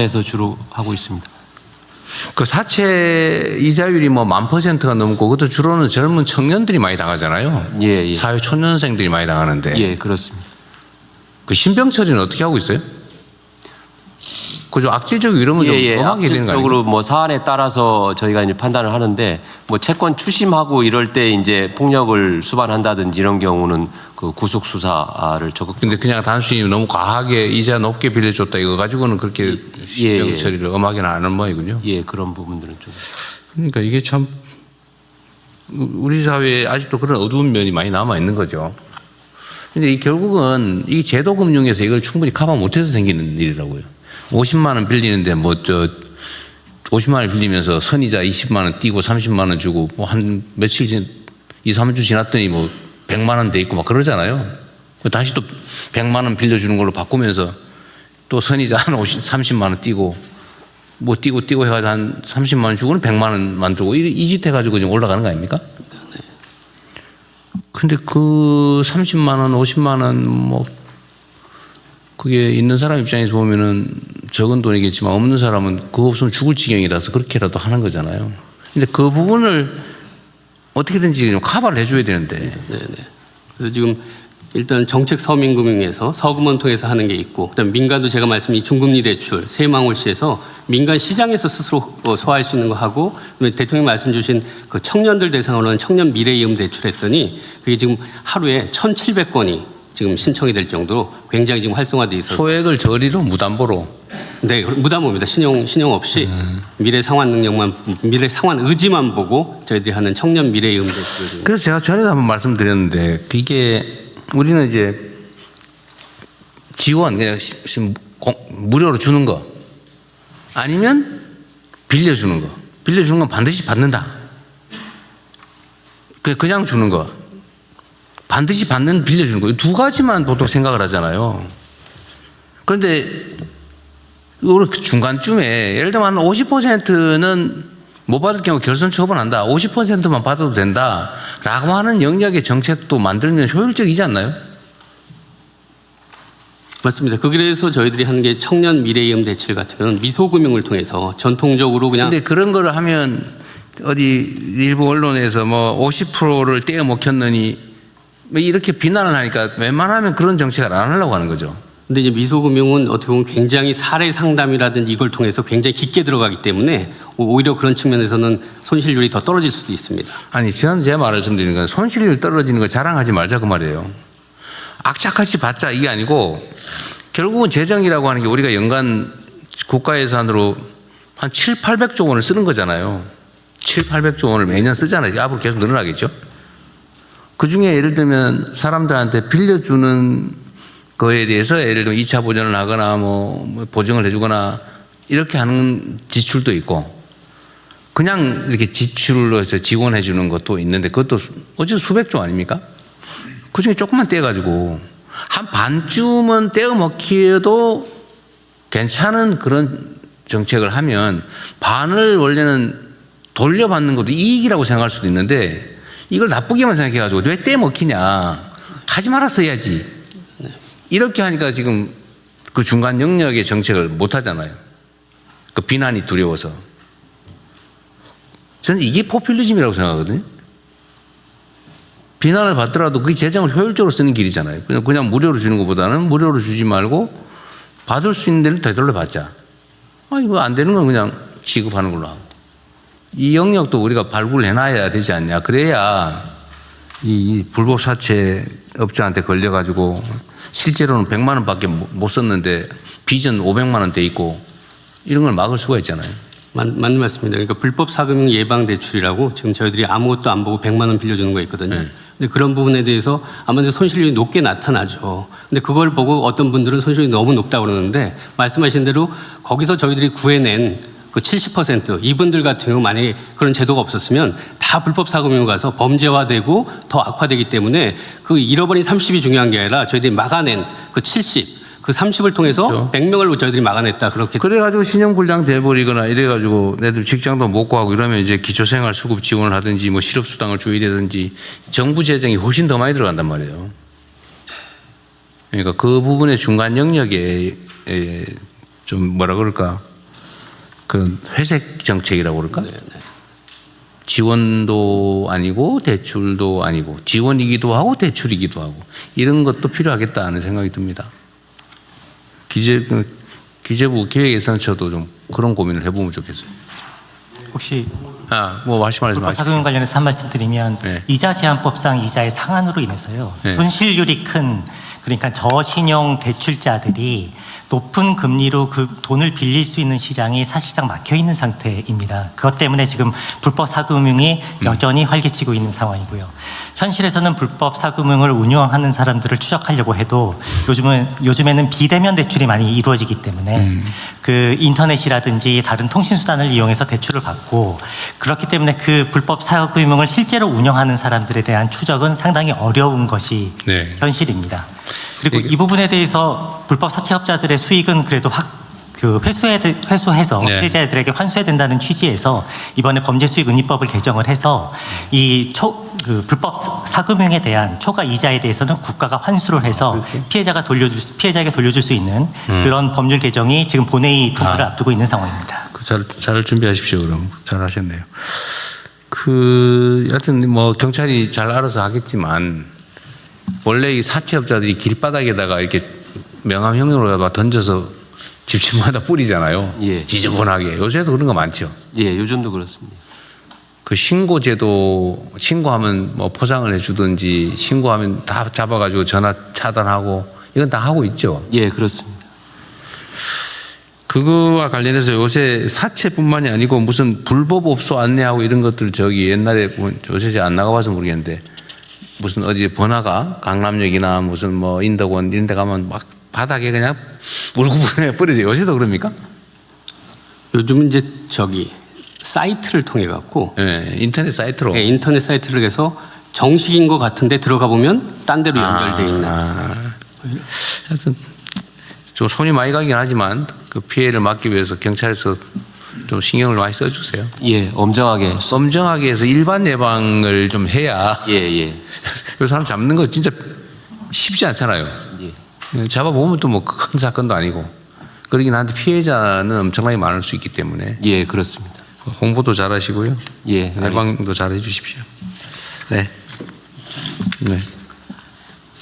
에서 주로 하고 있습니다. 그 사채 이자율이 뭐 10,000%가 넘고 그것도 주로는 젊은 청년들이 많이 당하잖아요. 예. 사회 초년생들이 많이 당하는데. 예, 그렇습니다. 그 신병 처리는 어떻게 하고 있어요? 그죠? 악질적 이러면 좀 엄하게 되는 거 아니에요? 악질적으로 뭐 사안에 따라서 저희가 이제 판단을 하는데 뭐 채권 추심하고 이럴 때 이제 폭력을 수반한다든지 이런 경우는 그 구속 수사를 적극. 근데 그냥 단순히 너무 과하게 이자 높게 빌려줬다 이거 가지고는 그렇게 신병 처리를 엄하게는 안 하는 모양이군요. 예, 그런 부분들은 좀. 그러니까 이게 참 우리 사회에 아직도 그런 어두운 면이 많이 남아 있는 거죠. 근데 결국은 이 제도 금융에서 이걸 충분히 커버 못해서 생기는 일이라고요. 50만 원 빌리는데 50만 원 빌리면서 선이자 20만 원 띄고 30만 원 주고 뭐 한 며칠 2, 3주 지났더니 뭐 100만 원 돼 있고 막 그러잖아요. 다시 또 100만 원 빌려주는 걸로 바꾸면서 또 선이자 한 30만 원 띄고 뭐 띄고 해가지고 한 30만 원 주고는 100만 원만 주고 이 짓 해가지고 지금 올라가는 거 아닙니까? 근데 그 30만 원, 50만 원 뭐 그게 있는 사람 입장에서 보면은 적은 돈이겠지만 없는 사람은 그거 없으면 죽을 지경이라서 그렇게라도 하는 거잖아요. 근데 그 부분을 어떻게든지 좀 커버를 해줘야 되는데. 네네. 그래서 지금 일단 정책 서민금융에서 서금원 통해서 하는 게 있고, 그다음 민간도 제가 말씀드린 중금리 대출, 세망홀시에서 민간 시장에서 스스로 소화할 수 있는 거 하고, 그다음에 대통령 말씀 주신 그 청년들 대상으로 하는 청년 미래이음 대출했더니 그게 지금 하루에 1,700건이 지금 신청이 될 정도로 굉장히 지금 활성화돼 있어서 소액을 저리로 무담보로. 네, 무담보입니다. 신용 없이 미래 상환 능력만, 미래 상환 의지만 보고 저희들이 하는 청년 미래이음 대출을. 그래서 제가 전에도 한번 말씀드렸는데 이게 우리는 이제 지원 그냥 무료로 주는 거 아니면 빌려주는 거. 빌려주는 건 반드시 받는다. 그냥 주는 거. 반드시 받는 빌려주는 거. 이 두 가지만 보통 생각을 하잖아요. 그런데 중간쯤에 예를 들면 한 50%는 못 받을 경우 결선 처분한다. 50%만 받아도 된다. 라고 하는 영역의 정책도 만들면 효율적이지 않나요? 맞습니다. 그래서 저희들이 하는 게 청년 미래이음 대출 같은 경우는 미소금융을 통해서 전통적으로 그냥. 근데 그런 거를 하면 어디 일부 언론에서 뭐 50%를 떼어 먹혔느니 이렇게 비난을 하니까 웬만하면 그런 정책을 안 하려고 하는 거죠. 근데 이제 미소금융은 어떻게 보면 굉장히 사례 상담이라든지 이걸 통해서 굉장히 깊게 들어가기 때문에 오히려 그런 측면에서는 손실률이 더 떨어질 수도 있습니다. 아니, 저는 제 말을 드리는 건 손실률 떨어지는 거 자랑하지 말자 그 말이에요. 악착같이 받자 이게 아니고 결국은 재정이라고 하는 게 우리가 연간 국가 예산으로 한 700~800조 원을 쓰는 거잖아요. 700~800조 원을 매년 쓰잖아요. 앞으로 계속 늘어나겠죠. 그중에 예를 들면 사람들한테 빌려주는 거에 대해서 예를 들면 2차 보전을 하거나 뭐 보증을 해주거나 이렇게 하는 지출도 있고 그냥 이렇게 지출로 해서 지원해 주는 것도 있는데 그것도 어쨌든 수백조 아닙니까? 그중에 조금만 떼가지고 한 반쯤은 떼어 먹기에도 괜찮은 그런 정책을 하면 반을 원래는 돌려받는 것도 이익이라고 생각할 수도 있는데 이걸 나쁘게만 생각해가지고 왜 떼먹히냐 하지 말았어야지 이렇게 하니까 지금 그 중간 영역의 정책을 못 하잖아요. 그 비난이 두려워서. 저는 이게 포퓰리즘이라고 생각하거든요. 비난을 받더라도 그 재정을 효율적으로 쓰는 길이잖아요. 그냥 무료로 주는 것보다는 무료로 주지 말고 받을 수 있는 데는 되돌려 받자. 이거 안 되는 건 그냥 지급하는 걸로 하고. 이 영역도 우리가 발굴을 해놔야 되지 않냐. 그래야 이 불법 사채 업자한테 걸려가지고 실제로는 100만 원밖에 못 썼는데 빚은 500만 원 돼 있고 이런 걸 막을 수가 있잖아요. 맞는 말씀입니다. 그러니까 불법 사금융 예방 대출이라고 지금 저희들이 아무것도 안 보고 100만 원 빌려주는 거 있거든요. 네. 근데 그런 부분에 대해서 아무래도 손실률이 높게 나타나죠. 근데 그걸 보고 어떤 분들은 손실률이 너무 높다고 그러는데 말씀하신 대로 거기서 저희들이 구해낸 그 70% 이분들 같은 경우 만약에 그런 제도가 없었으면 다 불법 사금융 가서 범죄화되고 더 악화되기 때문에 그 잃어버린 30이 중요한 게 아니라 저희들이 막아낸 그 70, 그 30을 통해서 그렇죠. 100명을 저희들이 막아냈다. 그렇게. 그래가지고 신용불량 돼버리거나 이래가지고 내들 직장도 못 구하고 이러면 이제 기초생활 수급 지원을 하든지 뭐 실업수당을 줘야되든지 정부 재정이 훨씬 더 많이 들어간단 말이에요. 그러니까 그 부분의 중간 영역에 좀 뭐라 그럴까 그런 회색 정책이라고 그럴까? 지원도 아니고 대출도 아니고 지원이기도 하고 대출이기도 하고 이런 것도 필요하겠다 하는 생각이 듭니다. 기재부 기획예산처도 좀 그런 고민을 해보면 좋겠어요. 혹시 뭐 말씀하세요. 불법 사금융 관련해서 한 말씀 드리면 네. 이자 제한법상 이자의 상한으로 인해서요. 네. 손실률이 큰 그러니까 저신용 대출자들이 높은 금리로 그 돈을 빌릴 수 있는 시장이 사실상 막혀 있는 상태입니다. 그것 때문에 지금 불법 사금융이 여전히 활개치고 있는 상황이고요. 현실에서는 불법 사금융을 운영하는 사람들을 추적하려고 해도 요즘에는 비대면 대출이 많이 이루어지기 때문에 그 인터넷이라든지 다른 통신수단을 이용해서 대출을 받고 그렇기 때문에 그 불법 사금융을 실제로 운영하는 사람들에 대한 추적은 상당히 어려운 것이 네. 현실입니다. 그리고 이 부분에 대해서 불법 사채업자들의 수익은 그래도 회수해서 네. 피해자들에게 환수해야 된다는 취지에서 이번에 범죄수익은입법을 개정을 해서 불법 사금융에 대한 초과 이자에 대해서는 국가가 환수를 해서 피해자에게 돌려줄 수 있는 그런 법률 개정이 지금 본회의 통과를 앞두고 있는 상황입니다. 잘 준비하십시오. 그럼 잘 하셨네요. 여하튼 뭐 경찰이 잘 알아서 하겠지만 원래 이 사채업자들이 길바닥에다가 이렇게 명함형으로 던져서 집집마다 뿌리잖아요. 예. 지저분하게. 요새도 그런 거 많죠. 예, 요즘도 그렇습니다. 그 신고제도 신고하면 뭐 포상을 해주든지 신고하면 다 잡아가지고 전화 차단하고 이건 다 하고 있죠. 예, 그렇습니다. 그거와 관련해서 요새 사채뿐만이 아니고 무슨 불법업소 안내하고 이런 것들 옛날에 요새 이제 안 나가봐서 모르겠는데 무슨 어디 번화가 강남역이나 무슨 뭐 인덕원 이런 데 가면 막 바닥에 그냥 물구분에 뿌려져요. 요새도 그럽니까? 요즘은 이제 사이트를 통해 갖고 네, 인터넷 사이트로. 네, 인터넷 사이트를 해서 정식인 것 같은데 들어가 보면 딴 데로 연결돼 있는. 하여튼 좀 손이 많이 가긴 하지만 그 피해를 막기 위해서 경찰에서 좀 신경을 많이 써주세요. 예, 엄정하게. 엄정하게 해서 일반 예방을 좀 해야 예. 그 사람 잡는 거 진짜 쉽지 않잖아요. 예. 잡아보면 또 뭐 큰 사건도 아니고 그러긴 한데 피해자는 엄청나게 많을 수 있기 때문에 예, 그렇습니다. 홍보도 잘 하시고요. 예, 알겠습니다. 예방도 잘 해주십시오. 네.